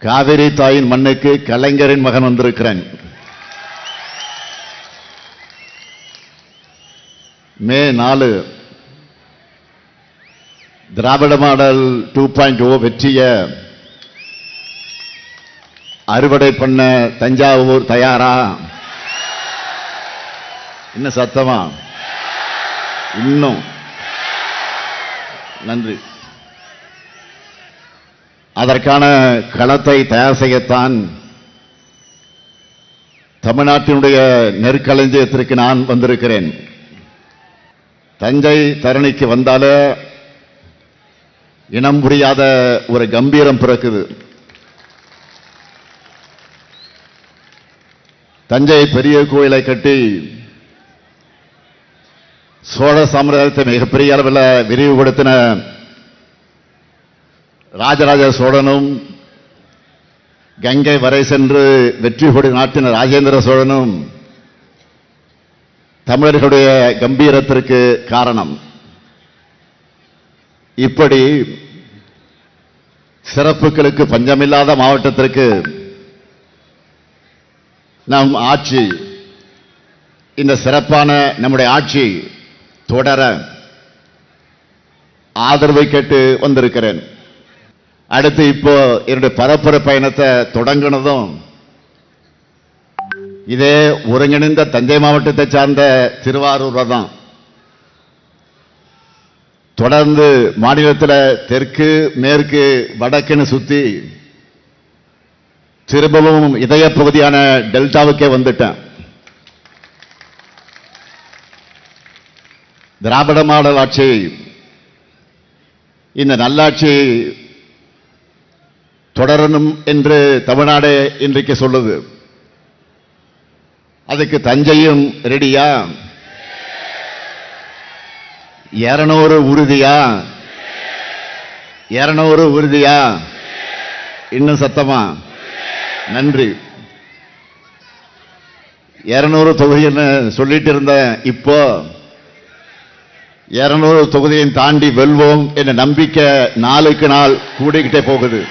காவிரி தாயின் மண்ணுக்கு கலைஞரின் மகன் வந்திருக்கிறேன். மே 4 திராவிட மாடல் 2.0 வெற்றிய அறுவடை பண்ண தஞ்சாவூர் தயாரா? இன்னும் சத்தமா? இன்னும் நன்றி. அதற்கான களத்தை தயார் செய்யத்தான் தமிழ்நாட்டினுடைய நெற்களஞ்சியத்திற்கு நான் வந்திருக்கிறேன். தஞ்சை தரணிக்கு வந்தாலே இனம் புரியாத ஒரு கம்பீரம் பிறக்குது. தஞ்சை பெரிய கோயிலை கட்டி சோழ சாம்ராஜ்யத்தை மிகப்பெரிய அளவில் விரிவுபடுத்தின ராஜராஜ சோழனும், கங்கை வரை சென்று வெற்றி கொடி நாட்டின ராஜேந்திர சோழனும் தமிழர்களுடைய கம்பீரத்திற்கு காரணம். இப்படி சிறப்புகளுக்கு பஞ்சமில்லாத மாவட்டத்திற்கு நம் ஆட்சி, இந்த சிறப்பான நம்முடைய ஆட்சி தொடர ஆதரவை கேட்டு வந்திருக்கிறேன். அடுத்து இப்போ என்னுடைய பரப்புரை பயணத்தை தொடங்கினதும் இதே ஒருங்கிணைந்த தஞ்சை மாவட்டத்தை சார்ந்த திருவாரூர் தான். தொடர்ந்து மாநிலத்தில் தெற்கு, மேற்கு, வடக்குன்னு சுத்தி திரும்பவும் இதய பகுதியான டெல்டாவுக்கே வந்துட்டேன். திராவிட மாடல் ஆட்சி, இந்த நல்லாட்சி தொடரணும் என்று தமிழ்நாடு இன்றைக்கு சொல்லுது. அதுக்கு தஞ்சையும் ரெடியா? 200 உறுதியா? 200 உறுதியா? இன்னும் சத்தமா? நன்றி. 200 தொகுதின்னு சொல்லிட்டு இருந்த இப்போ 200 தொகுதியை தாண்டி வெல்வோம் என்ற நம்பிக்கை நாளுக்கு நாள் கூடிக்கிட்டே போகுது.